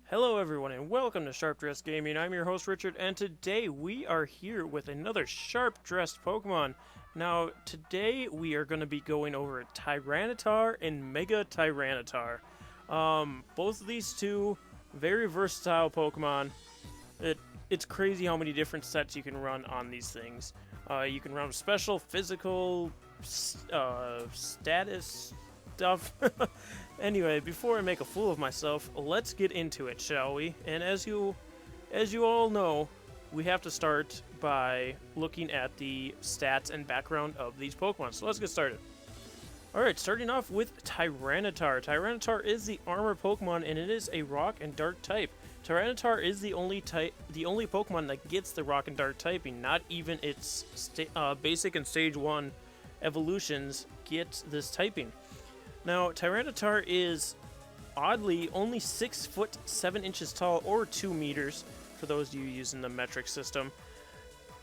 Hello everyone and welcome to Sharp Dressed Gaming. I'm your host Richard and today we are here with another Sharp Dressed Pokemon. Now today we are going to be going over Tyranitar and Mega Tyranitar. Both of these two very versatile Pokemon. It's crazy how many different sets you can run on these things. You can run special, physical, status stuff. Anyway, before I make a fool of myself, let's get into it, shall we? And as you all know, we have to start by looking at the stats and background of these Pokemon. So let's get started. Alright, starting off with Tyranitar. Tyranitar is the armor Pokemon, and it is a rock and dark type. Tyranitar is the only Pokemon that gets the rock and dark typing. Not even its basic and stage 1 evolutions get this typing. Now, Tyranitar is, oddly, only 6 foot 7 inches tall, or 2 meters, for those of you using the metric system.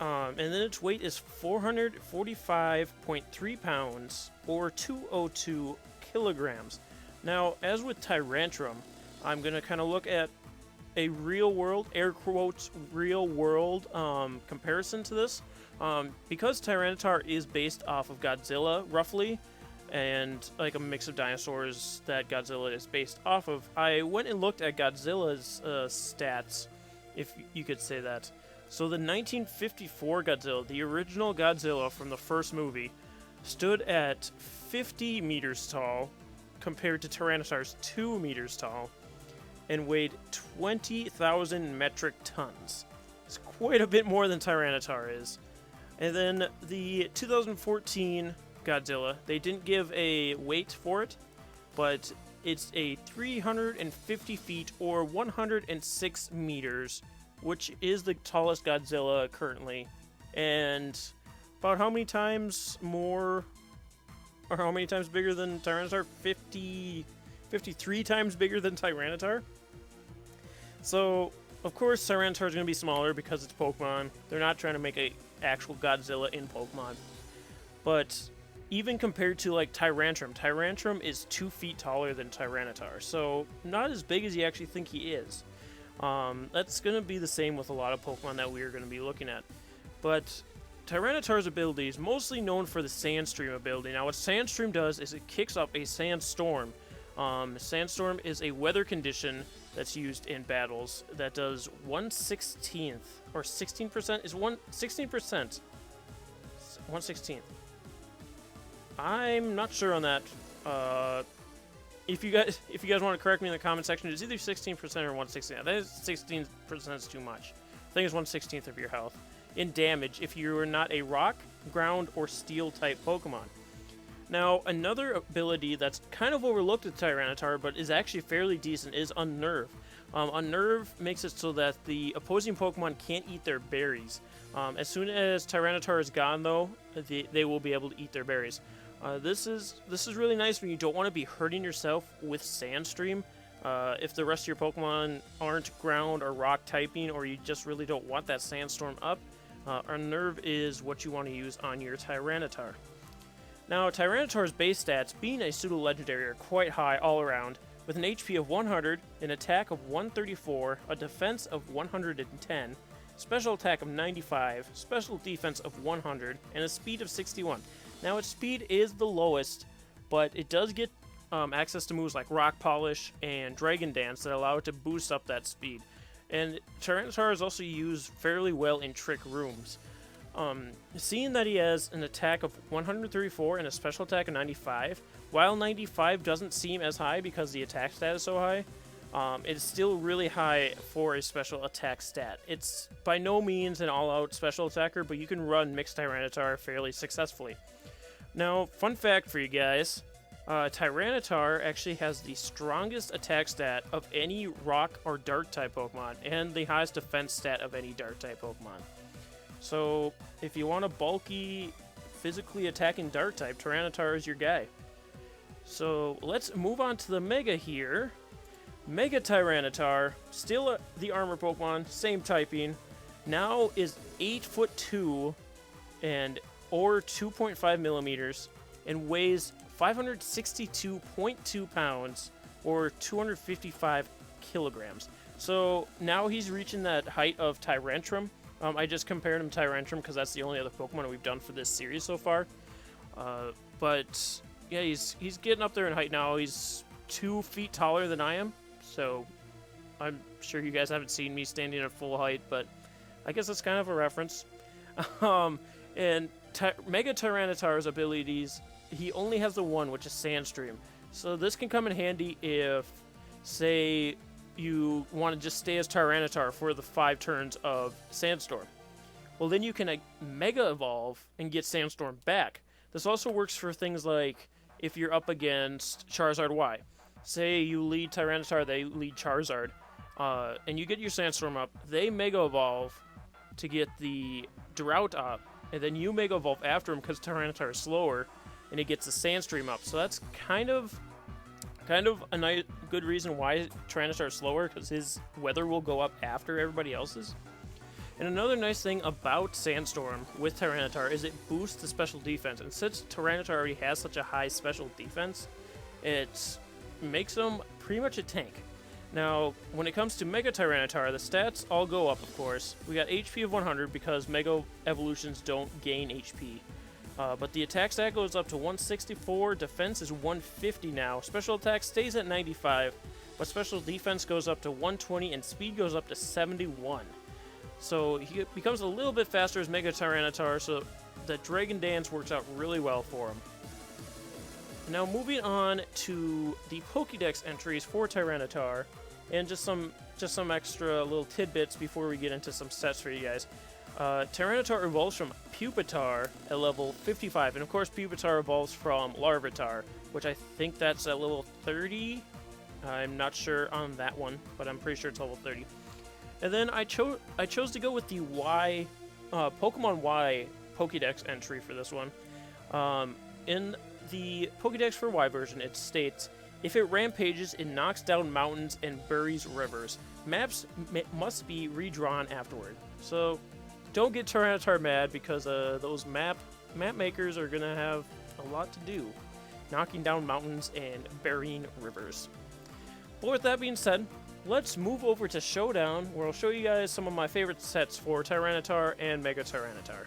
And then its weight is 445.3 pounds, or 202 kilograms. Now, as with Tyrantrum, I'm going to kind of look at a real-world, air quotes, real-world comparison to this. Because Tyranitar is based off of Godzilla, roughly, and like a mix of dinosaurs that Godzilla is based off of, I went and looked at Godzilla's stats, if you could say that. So the 1954 Godzilla, the original Godzilla from the first movie, stood at 50 meters tall compared to Tyranitar's 2 meters tall and weighed 20,000 metric tons. It's quite a bit more than Tyranitar is. And then the 2014 Godzilla, they didn't give a weight for it, but it's a 350 feet or 106 meters, which is the tallest Godzilla currently. And about how many times more, or how many times bigger than Tyranitar? 53 times bigger than Tyranitar. So, of course, Tyranitar is going to be smaller because it's Pokemon. They're not trying to make an actual Godzilla in Pokemon. But even compared to like Tyrantrum is 2 feet taller than Tyranitar, so not as big as you actually think he is. That's going to be the same with a lot of Pokemon that we are going to be looking at. But Tyranitar's ability is mostly known for the Sandstream ability. Now what Sandstream does is it kicks up a Sandstorm. Sandstorm is a weather condition that's used in battles that does 1/16th, or 16%, is 16%. 1/16th. I'm not sure on that. If you guys want to correct me in the comment section, it's either 16% or 1/16th. That is 16% is too much. I think it's 1/16th of your health in damage if you are not a rock, ground, or steel type Pokemon. Now, another ability that's kind of overlooked with Tyranitar, but is actually fairly decent, is Unnerve. Unnerve makes it so that the opposing Pokemon can't eat their berries. As soon as Tyranitar is gone, though, they will be able to eat their berries. This is really nice when you don't want to be hurting yourself with Sandstream. If the rest of your Pokemon aren't ground or rock typing, or you just really don't want that Sandstorm up, Unnerve is what you want to use on your Tyranitar. Now, Tyranitar's base stats, being a pseudo-legendary, are quite high all around, with an HP of 100, an attack of 134, a defense of 110, special attack of 95, special defense of 100, and a speed of 61. Now, its speed is the lowest, but it does get access to moves like Rock Polish and Dragon Dance that allow it to boost up that speed. And Tyranitar is also used fairly well in Trick Rooms. Seeing that he has an attack of 134 and a special attack of 95, while 95 doesn't seem as high because the attack stat is so high, it's still really high for a special attack stat. It's by no means an all-out special attacker, but you can run Mixed Tyranitar fairly successfully. Now, fun fact for you guys, Tyranitar actually has the strongest attack stat of any rock or dark type Pokemon, and the highest defense stat of any dark type Pokemon. So, if you want a bulky, physically attacking dark type, Tyranitar is your guy. So, let's move on to the Mega here. Mega Tyranitar, still the armor Pokemon, same typing, now is 8'2" and or 2.5 millimeters, and weighs 562.2 pounds or 255 kilograms. So now he's reaching that height of Tyrantrum. I just compared him to Tyrantrum because that's the only other Pokemon we've done for this series so far. But yeah, he's getting up there in height now. He's 2 feet taller than I am, so I'm sure you guys haven't seen me standing at full height, but I guess that's kind of a reference. And Mega Tyranitar's abilities, he only has the one, which is Sandstream. So this can come in handy if, say, you want to just stay as Tyranitar for the 5 turns of Sandstorm. Well, then you can Mega Evolve and get Sandstorm back. This also works for things like if you're up against Charizard Y. Say you lead Tyranitar, they lead Charizard, and you get your Sandstorm up. They Mega Evolve to get the Drought up, and then you Mega Evolve after him because Tyranitar is slower, and it gets the Sandstream up. So that's kind of a good reason why Tyranitar is slower, because his weather will go up after everybody else's. And another nice thing about Sandstorm with Tyranitar is it boosts the special defense. And since Tyranitar already has such a high special defense, it makes him pretty much a tank. Now, when it comes to Mega Tyranitar, the stats all go up, of course. We got HP of 100 because Mega Evolutions don't gain HP. But the attack stat goes up to 164, defense is 150 now, special attack stays at 95, but special defense goes up to 120, and speed goes up to 71. So he becomes a little bit faster as Mega Tyranitar, so the Dragon Dance works out really well for him. Now moving on to the Pokédex entries for Tyranitar, and just some extra little tidbits before we get into some sets for you guys. Tyranitar evolves from Pupitar at level 55, and of course Pupitar evolves from Larvitar, which I think that's at level 30. I'm not sure on that one, but I'm pretty sure it's level 30. And then I chose to go with the Pokemon Y Pokédex entry for this one. In the Pokédex for Y version, it states, if it rampages, it knocks down mountains and buries rivers. Maps must be redrawn afterward. So don't get Tyranitar mad, because those map makers are going to have a lot to do, knocking down mountains and burying rivers. But with that being said, let's move over to Showdown, where I'll show you guys some of my favorite sets for Tyranitar and Mega Tyranitar.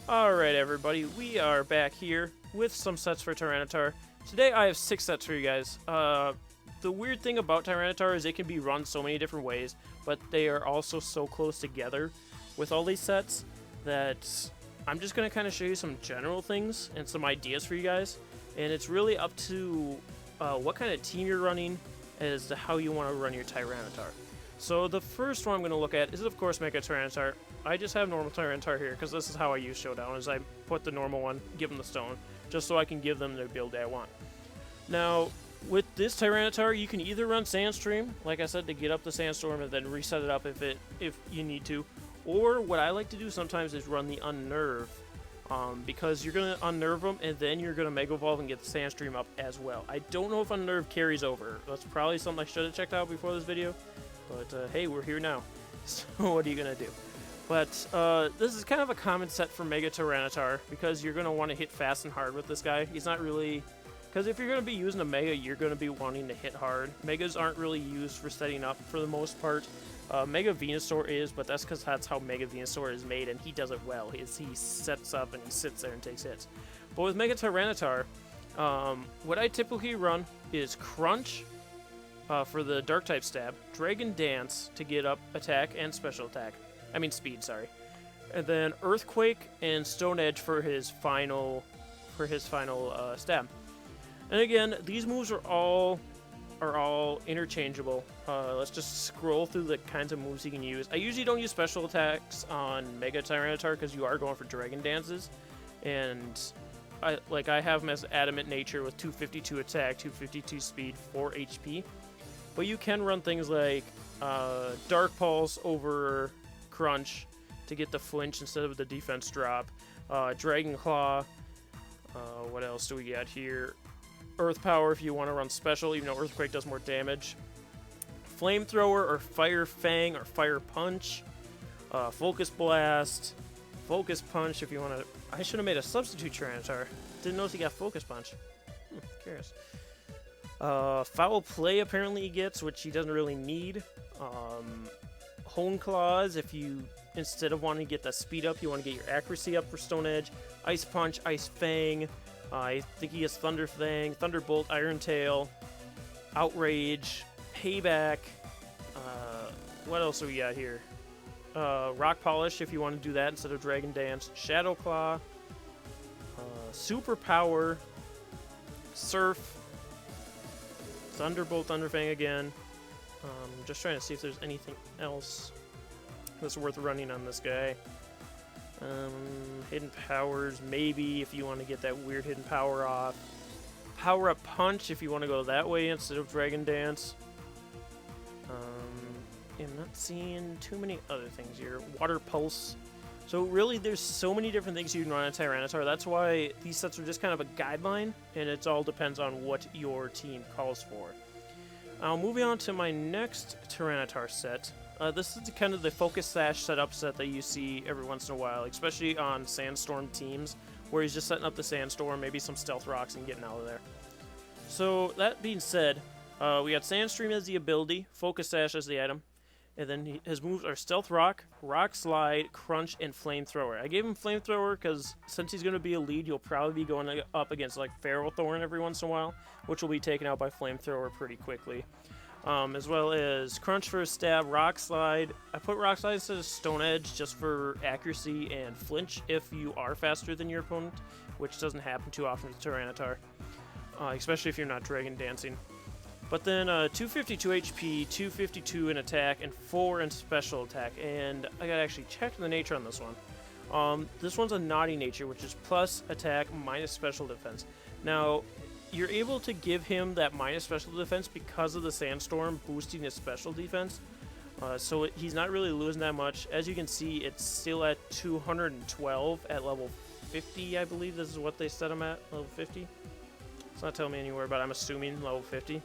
Alright everybody, we are back here with some sets for Tyranitar. Today I have 6 sets for you guys. The weird thing about Tyranitar is it can be run so many different ways, but they are also so close together with all these sets that I'm just going to kind of show you some general things and some ideas for you guys. And it's really up to what kind of team you're running as to how you want to run your Tyranitar. So the first one I'm going to look at is, of course, Mega Tyranitar. I just have normal Tyranitar here because this is how I use Showdown, is I put the normal one, give them the stone, just so I can give them the build I want. Now, with this Tyranitar, you can either run Sandstream, like I said, to get up the Sandstorm and then reset it up if you need to, or what I like to do sometimes is run the Unnerve, because you're going to Unnerve them and then you're going to Mega Evolve and get the Sandstream up as well. I don't know if Unnerve carries over. That's probably something I should have checked out before this video, but hey, we're here now, so what are you going to do? But this is kind of a common set for Mega Tyranitar, because you're going to want to hit fast and hard with this guy. He's not really... Because if you're going to be using a Mega, you're going to be wanting to hit hard. Megas aren't really used for setting up for the most part. Mega Venusaur is, but that's because that's how Mega Venusaur is made, and he does it well. He sets up and he sits there and takes hits. But with Mega Tyranitar, what I typically run is Crunch for the Dark-type stab, Dragon Dance to get up attack and special attack. I mean speed, sorry. And then Earthquake and Stone Edge for his final stab. And again, these moves are all interchangeable. Let's just scroll through the kinds of moves you can use. I usually don't use special attacks on Mega Tyranitar because you are going for Dragon Dances, and I have him as Adamant Nature with 252 attack, 252 speed, 4 HP. But you can run things like Dark Pulse over Crunch to get the flinch instead of the defense drop. Dragon Claw. What else do we got here? Earth Power if you want to run special, even though Earthquake does more damage. Flamethrower or Fire Fang or Fire Punch. Focus Blast. Focus Punch if you want to... I should have made a substitute Tyranitar. Didn't notice he got Focus Punch. Curious. Foul Play apparently he gets, which he doesn't really need. Hone Claws, if you, instead of wanting to get the speed up, you want to get your accuracy up for Stone Edge. Ice Punch, Ice Fang, I think he has Thunder Fang, Thunderbolt, Iron Tail, Outrage, Payback. What else do we got here? Rock Polish, if you want to do that instead of Dragon Dance. Shadow Claw, Super Power, Surf, Thunderbolt, Thunderfang again. Just trying to see if there's anything else that's worth running on this guy. Hidden Powers, maybe, if you want to get that weird Hidden Power off. Power Up Punch, if you want to go that way instead of Dragon Dance. I'm not seeing too many other things here. Water Pulse. So really, there's so many different things you can run on Tyranitar. That's why these sets are just kind of a guideline, and it all depends on what your team calls for. Moving on to my next Tyranitar set. This is kind of the Focus Sash setup set that you see every once in a while, especially on Sandstorm teams, where he's just setting up the Sandstorm, maybe some Stealth Rocks, and getting out of there. So, that being said, we got Sandstream as the ability, Focus Sash as the item, and then his moves are Stealth Rock, Rock Slide, Crunch, and Flamethrower. I gave him Flamethrower because since he's going to be a lead, you'll probably be going up against like Feral Thorn every once in a while, which will be taken out by Flamethrower pretty quickly. As well as Crunch for a stab, Rock Slide. I put Rock Slide instead of Stone Edge just for accuracy and flinch if you are faster than your opponent, which doesn't happen too often with Tyranitar, especially if you're not Dragon Dancing. But then 252 HP, 252 in attack, and 4 in special attack. And I gotta actually check the nature on this one. This one's a naughty nature, which is plus attack minus special defense. Now, you're able to give him that minus special defense because of the Sandstorm boosting his special defense. So he's not really losing that much. As you can see, it's still at 212 at level 50, I believe. This is what they set him at, level 50. It's not telling me anywhere, but I'm assuming level 50.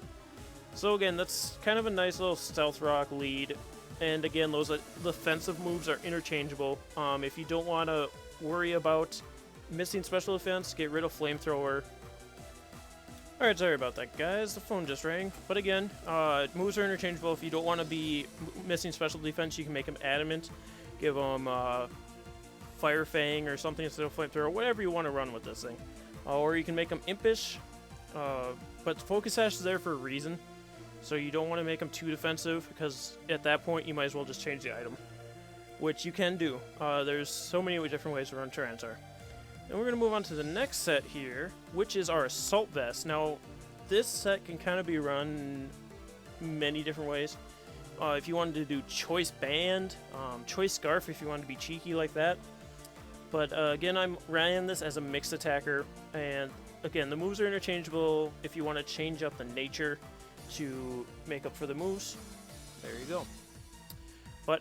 So again, that's kind of a nice little Stealth Rock lead. And again, those defensive moves are interchangeable. If you don't want to worry about missing special defense, get rid of Flamethrower. Alright, sorry about that, guys. The phone just rang. But again, moves are interchangeable. If you don't want to be missing special defense, you can make him Adamant. Give him Fire Fang or something instead of Flamethrower. Whatever you want to run with this thing. Or you can make him Impish. But Focus Sash is there for a reason. So you don't want to make him too defensive, because at that point you might as well just change the item. Which you can do. There's so many different ways to run Tyranitar. And we're going to move on to the next set here, which is our Assault Vest. Now, this set can kind of be run many different ways. If you wanted to do Choice Band, Choice Scarf if you wanted to be cheeky like that. But again, I'm running this as a mixed attacker, and again, the moves are interchangeable if you want to change up the nature to make up for the moves. There you go. But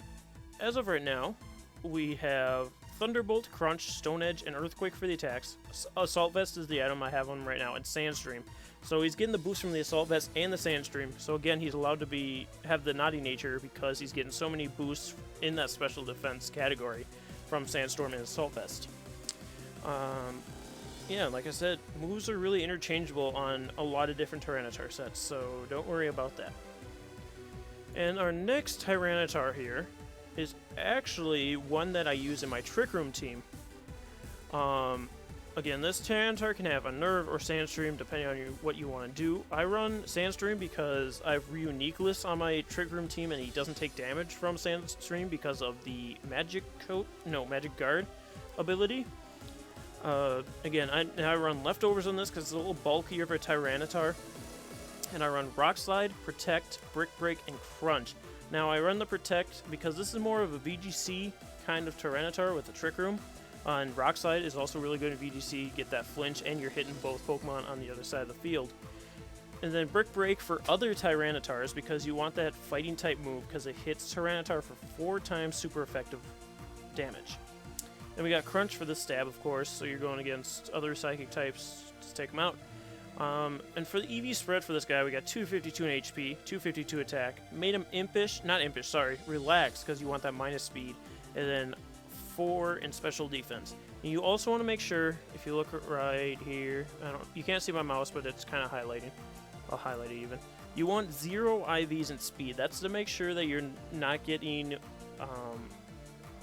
as of right now, we have Thunderbolt, Crunch, Stone Edge, and Earthquake for the attacks. Assault Vest is the item I have on right now, and Sandstream. So he's getting the boost from the Assault Vest and the Sandstream. So again, he's allowed to have the naughty nature because he's getting so many boosts in that special defense category from Sandstorm and Assault Vest. Yeah, like I said, moves are really interchangeable on a lot of different Tyranitar sets, so don't worry about that. And our next Tyranitar here is actually one that I use in my Trick Room team. Again, this Tyranitar can have a Nerve or Sandstream depending on what you want to do. I run Sandstream because I have Uniqueless on my Trick Room team and he doesn't take damage from Sandstream because of the Magic Guard ability. Again, I run Leftovers on this because it's a little bulkier for Tyranitar. And I run Rock Slide, Protect, Brick Break, and Crunch. Now, I run the Protect because this is more of a VGC kind of Tyranitar with the Trick Room. And Rock Slide is also really good in VGC, get that flinch, and you're hitting both Pokemon on the other side of the field. And then Brick Break for other Tyranitars because you want that fighting type move because it hits Tyranitar for 4 times super effective damage. And we got Crunch for the stab, of course, so you're going against other psychic types to take them out. And for the EV spread for this guy, we got 252 in HP, 252 attack, made him relaxed because you want that minus speed, and then 4 in special defense. And you also want to make sure, if you look right here, you can't see my mouse, but it's kind of highlighting. I'll highlight it even. You want 0 IVs and speed. That's to make sure that you're not getting,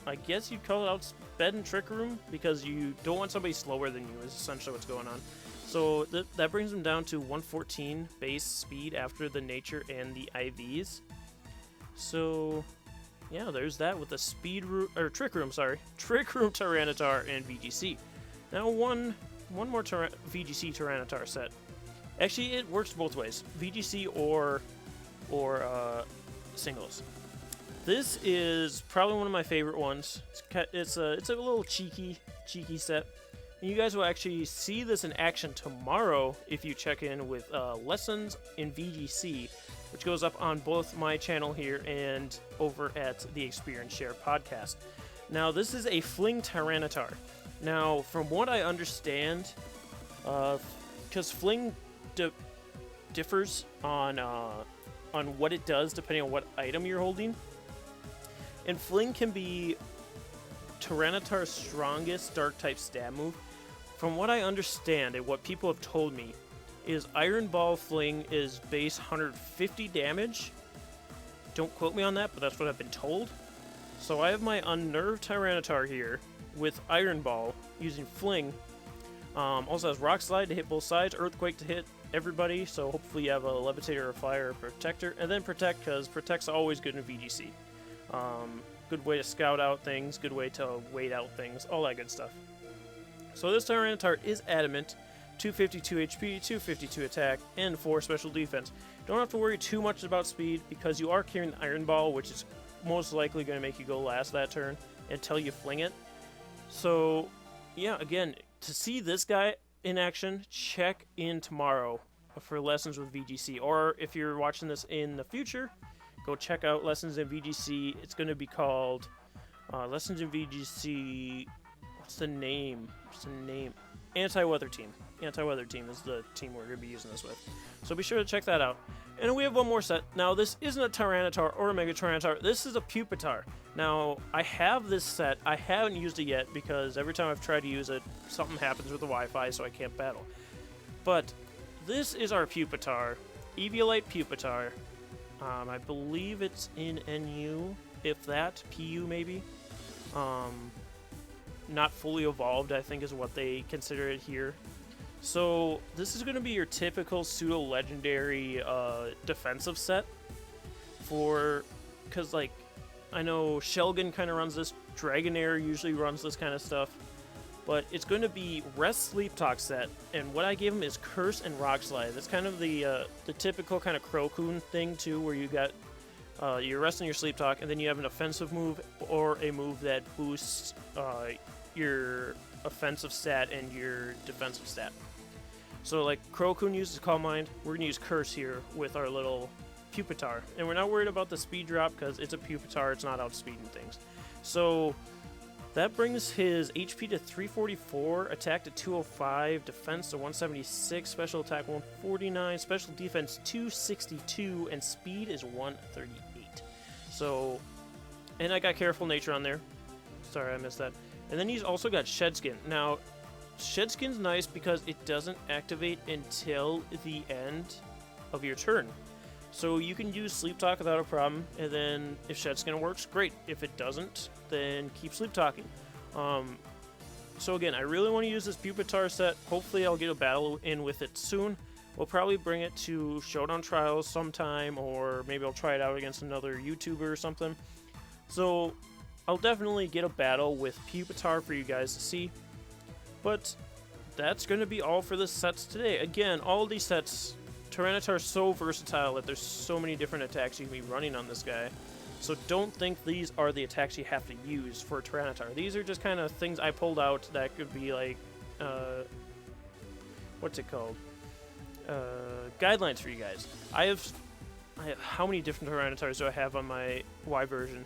I guess you'd call it outsped in Trick Room, because you don't want somebody slower than you is essentially what's going on. So that brings them down to 114 base speed after the nature and the IVs. So yeah, there's that with the Trick Room Tyranitar and VGC. Now one more VGC Tyranitar set. Actually, it works both ways, VGC or singles. This is probably one of my favorite ones. It's a little cheeky set. And you guys will actually see this in action tomorrow if you check in with Lessons in VGC, which goes up on both my channel here and over at the Experience Share podcast. Now, this is a Fling Tyranitar. Now, from what I understand, because Fling differs on what it does depending on what item you're holding, and Fling can be Tyranitar's strongest Dark-type stab move. From what I understand and what people have told me, is Iron Ball Fling is base 150 damage. Don't quote me on that, but that's what I've been told. So I have my Unnerved Tyranitar here with Iron Ball using Fling. Also has Rock Slide to hit both sides, Earthquake to hit everybody, so hopefully you have a Levitator, a Fire, or a Protector, and then Protect, because Protect's always good in VGC. Good way to scout out things, good way to wait out things, all that good stuff. So this Tyranitar is Adamant, 252 HP, 252 attack, and 4 special defense. Don't have to worry too much about speed, because you are carrying the Iron Ball, which is most likely going to make you go last that turn until you fling it. So, yeah, again, to see this guy in action, check in tomorrow for Lessons with VGC. Or if you're watching this in the future, go check out Lessons in VGC. It's going to be called Lessons in VGC. What's the name? Anti-Weather Team. Anti-Weather Team is the team we're going to be using this with. So be sure to check that out. And we have one more set. Now, this isn't a Tyranitar or a Mega Tyranitar. This is a Pupitar. Now, I have this set. I haven't used it yet because every time I've tried to use it, something happens with the Wi-Fi, so I can't battle. But this is our Pupitar. Eviolite Pupitar. I believe it's in NU, if that. PU, maybe. Not fully evolved, I think, is what they consider it here. So this is going to be your typical pseudo-legendary defensive set because like I know Shelgon kind of runs this, Dragonair usually runs this kind of stuff, but it's going to be Rest Sleep Talk set, and what I gave him is Curse and Rock Slide. That's kind of the typical kind of Crocoon thing too, where you got your Rest and your Sleep Talk, and then you have an offensive move or a move that boosts your offensive stat and your defensive stat. So like Crocoon uses Calm Mind, we're going to use Curse here with our little Pupitar. And we're not worried about the speed drop because it's a Pupitar, it's not outspeeding things. So that brings his HP to 344, attack to 205, defense to 176, special attack 149, special defense 262, and speed is 138. So, and I got Careful Nature on there. Sorry, I missed that. And then he's also got Shed Skin. Now, Shed Skin's nice because it doesn't activate until the end of your turn. So you can use Sleep Talk without a problem, and then if Shed Skin works, great. If it doesn't, then keep Sleep Talking. So again, I really want to use this Pupitar set. Hopefully I'll get a battle in with it soon. We'll probably bring it to Showdown Trials sometime, or maybe I'll try it out against another YouTuber or something. So I'll definitely get a battle with Pupitar for you guys to see. But that's going to be all for the sets today. Again, all of these sets, Tyranitar is so versatile that there's so many different attacks you can be running on this guy. So don't think these are the attacks you have to use for Tyranitar. These are just kind of things I pulled out that could be like, what's it called? Guidelines for you guys. I have how many different Tyranitars do I have on my Y version?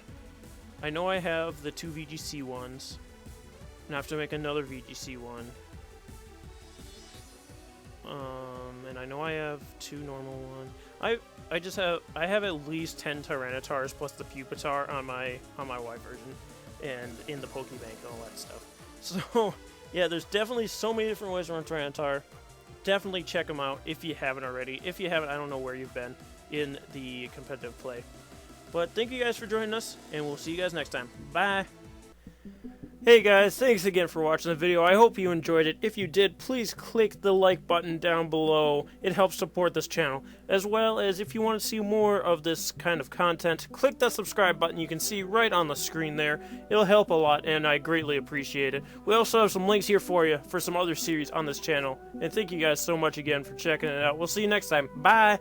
I know I have the 2 VGC ones. And I have to make another VGC one. And I know I have 2 normal ones. I have at least 10 Tyranitars plus the Pupitar on my Y version, and in the Pokebank and all that stuff. So yeah, there's definitely so many different ways to run Tyranitar. Definitely check them out if you haven't already. If you haven't, I don't know where you've been. in the competitive play. But thank you guys for joining us, and we'll see you guys next time. Bye! Hey guys, thanks again for watching the video. I hope you enjoyed it. If you did, please click the like button down below. It helps support this channel. As well as if you want to see more of this kind of content, click that subscribe button you can see right on the screen there. It'll help a lot, and I greatly appreciate it. We also have some links here for you for some other series on this channel. And thank you guys so much again for checking it out. We'll see you next time. Bye!